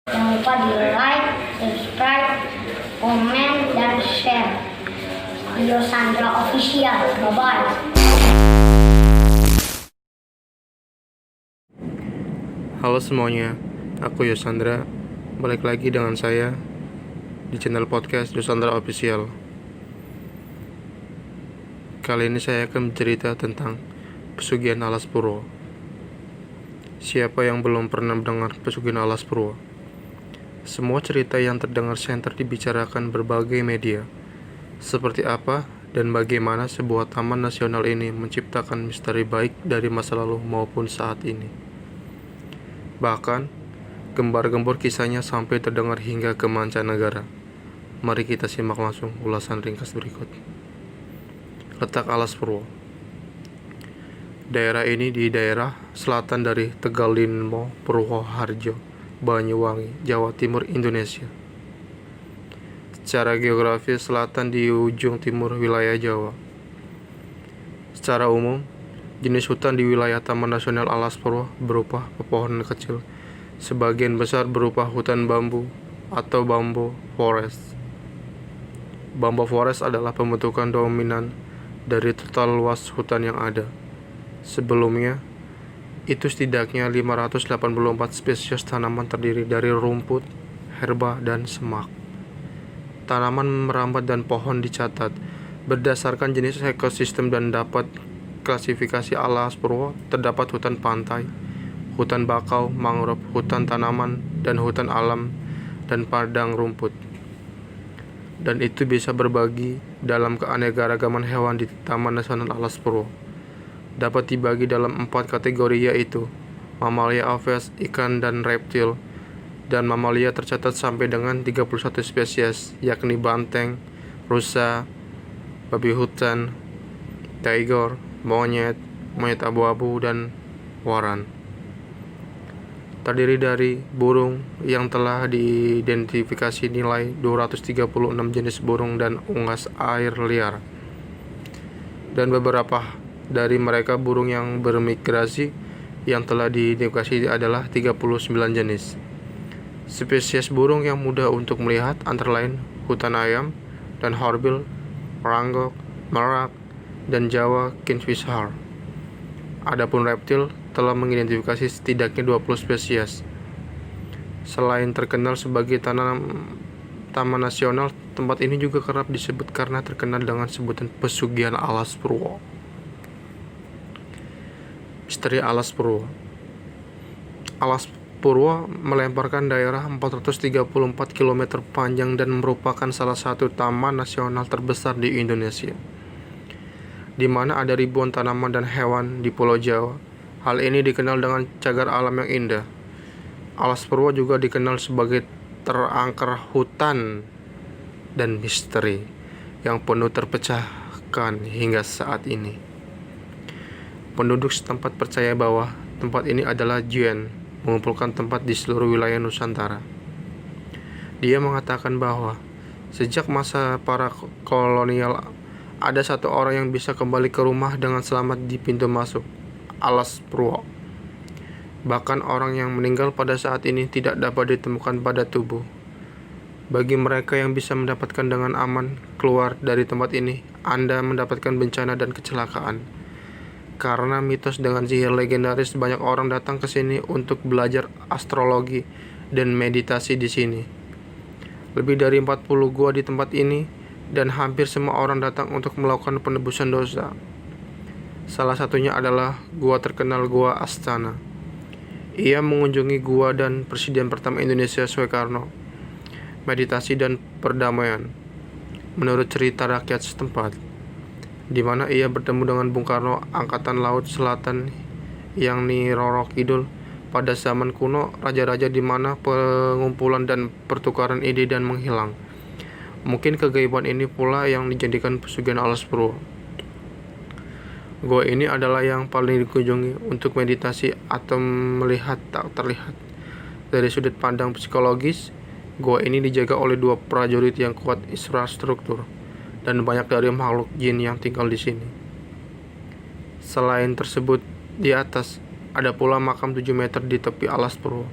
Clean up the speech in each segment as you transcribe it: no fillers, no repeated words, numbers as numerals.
Jangan lupa di like, subscribe, komen, dan share. Studio Sandra Official. Bye-bye. Halo semuanya, aku Yosandra. Balik lagi dengan saya di channel podcast Yosandra Official. Kali ini saya akan bercerita tentang Pesugihan Alas Purwo. Siapa yang belum pernah mendengar Pesugihan Alas Purwo? Semua cerita yang terdengar senter dibicarakan berbagai media. Seperti apa dan bagaimana sebuah taman nasional ini menciptakan misteri baik dari masa lalu maupun saat ini. Bahkan, gembar-gembor kisahnya sampai terdengar hingga ke mancanegara. Mari kita simak langsung ulasan ringkas berikut. Letak Alas Purwo. Daerah ini di daerah selatan dari Tegalinmo, Purwoharjo, Banyuwangi, Jawa Timur, Indonesia. Secara geografis, selatan di ujung timur wilayah Jawa. Secara umum, jenis hutan di wilayah Taman Nasional Alas Purwo berupa pepohonan kecil, sebagian besar berupa hutan bambu atau bambu forest. Bambu forest adalah pembentukan dominan dari total luas hutan yang ada. Sebelumnya, itu setidaknya 584 spesies tanaman terdiri dari rumput, herba, dan semak. Tanaman merambat dan pohon dicatat berdasarkan jenis ekosistem dan dapat klasifikasi Alas Purwo terdapat hutan pantai, hutan bakau, mangrove, hutan tanaman, dan hutan alam dan padang rumput. Dan itu bisa berbagi dalam keanekaragaman hewan di Taman Nasional Alas Purwo. Dapat dibagi dalam 4 kategori, yaitu mamalia, aves, ikan, dan reptil. Dan mamalia tercatat sampai dengan 31 spesies, yakni banteng, rusa, babi hutan, tiger, monyet abu-abu, dan waran. Terdiri dari burung yang telah diidentifikasi nilai 236 jenis burung dan unggas air liar. Dan beberapa dari mereka burung yang bermigrasi yang telah diidentifikasi adalah 39 jenis. Spesies burung yang mudah untuk melihat antara lain hutan ayam dan hornbill, ranggok, merak, dan Jawa kingfisher. Adapun reptil telah mengidentifikasi setidaknya 20 spesies. Selain terkenal sebagai taman nasional, tempat ini juga kerap disebut karena terkenal dengan sebutan Pesugihan Alas Purwo. Misteri Alas Purwo. Alas Purwo melemparkan daerah 434 km panjang dan merupakan salah satu taman nasional terbesar di Indonesia, di mana ada ribuan tanaman dan hewan di Pulau Jawa. Hal ini dikenal dengan cagar alam yang indah. Alas Purwo juga dikenal sebagai terangker hutan dan misteri yang penuh terpecahkan hingga saat ini. Penduduk setempat percaya bahwa tempat ini adalah Juen, mengumpulkan tempat di seluruh wilayah Nusantara. Dia mengatakan bahwa sejak masa para kolonial, ada satu orang yang bisa kembali ke rumah dengan selamat di pintu masuk Alas Purwo. Bahkan orang yang meninggal pada saat ini tidak dapat ditemukan pada tubuh. Bagi mereka yang bisa mendapatkan dengan aman keluar dari tempat ini, Anda mendapatkan bencana dan kecelakaan. Karena mitos dengan sihir legendaris, banyak orang datang ke sini untuk belajar astrologi dan meditasi di sini. Lebih dari 40 gua di tempat ini, dan hampir semua orang datang untuk melakukan penebusan dosa. Salah satunya adalah gua terkenal, Gua Astana. Ia mengunjungi gua dan Presiden pertama Indonesia, Soekarno. Meditasi dan perdamaian, menurut cerita rakyat setempat, di mana ia bertemu dengan Bung Karno, Angkatan Laut Selatan yang Nyi Roro Kidul. Pada zaman kuno, raja-raja di mana pengumpulan dan pertukaran ide dan menghilang. Mungkin kegaiban ini pula yang dijadikan Pesugihan Alas Purwo. Gua ini adalah yang paling dikunjungi untuk meditasi atau melihat tak terlihat. Dari sudut pandang psikologis, gua ini dijaga oleh 2 prajurit yang kuat infrastruktur dan banyak dari makhluk jin yang tinggal di sini. Selain tersebut, di atas ada pula makam 7 meter di tepi Alas Purwo.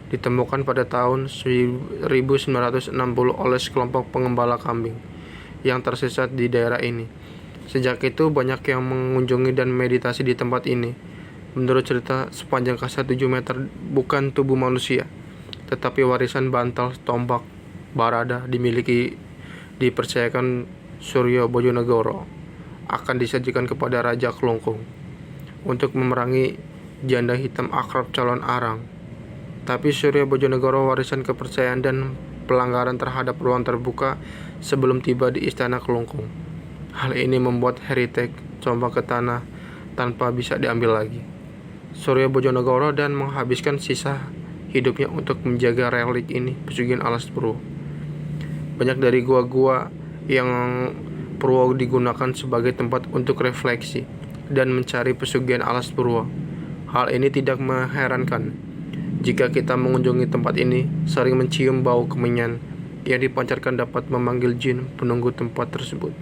ditemukan pada tahun 1960 oleh sekelompok pengembala kambing yang tersesat di daerah ini. Sejak itu banyak yang mengunjungi dan meditasi di tempat ini. Menurut cerita, sepanjang kasa 7 meter bukan tubuh manusia, tetapi warisan bantal tombak Barada dipercayakan Suryo Bojonegoro akan disajikan kepada Raja Kelungkung untuk memerangi janda hitam akrab calon Arang. Tapi Suryo Bojonegoro warisan kepercayaan dan pelanggaran terhadap ruang terbuka sebelum tiba di Istana Kelungkung. Hal ini membuat heritage tombak ke tanah tanpa bisa diambil lagi. Suryo Bojonegoro dan menghabiskan sisa hidupnya untuk menjaga relik ini, Pesugihan Alas Purwo. Banyak dari gua-gua yang Purwo digunakan sebagai tempat untuk refleksi dan mencari pesugihan Alas Purwo. Hal ini tidak mengherankan jika kita mengunjungi tempat ini, sering mencium bau kemenyan yang dipancarkan dapat memanggil jin penunggu tempat tersebut.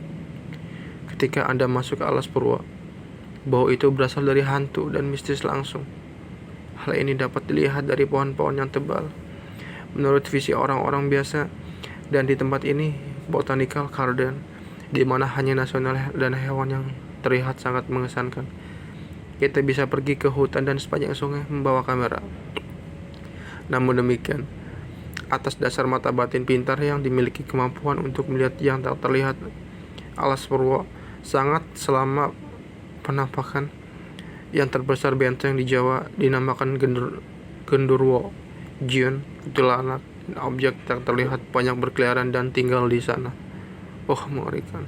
Ketika Anda masuk ke Alas Purwo, bau itu berasal dari hantu dan mistis langsung. Hal ini dapat dilihat dari pohon-pohon yang tebal. Menurut visi orang-orang biasa, dan di tempat ini, Botanical Garden, di mana hanya nasional dan hewan yang terlihat sangat mengesankan. Kita bisa pergi ke hutan dan sepanjang sungai membawa kamera. Namun demikian, atas dasar mata batin pintar yang dimiliki kemampuan untuk melihat yang tak terlihat, Alas Purwo sangat selama penampakan yang terbesar benteng di Jawa dinamakan Gendurwo, jin, kuntilanak, dan objek tak terlihat banyak berkeliaran dan tinggal di sana. Oh, mengerikan.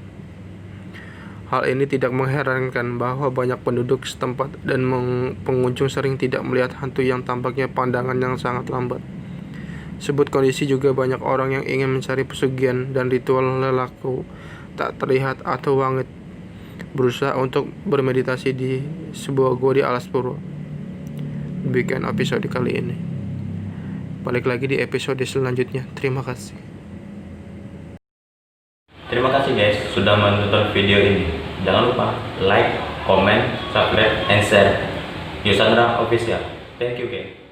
Hal ini tidak mengherankan bahwa banyak penduduk setempat dan pengunjung sering tidak melihat hantu yang tampaknya pandangan yang sangat lambat. Sebut kondisi juga banyak orang yang ingin mencari pesugihan dan ritual lelaku tak terlihat atau wangit, berusaha untuk bermeditasi di sebuah gua di Alas Purwo. Demikian episode kali ini. Balik lagi di episode selanjutnya. Terima kasih. Terima kasih guys sudah menonton video ini. Jangan lupa like, comment, subscribe, and share. Yusandra Official. Thank you guys.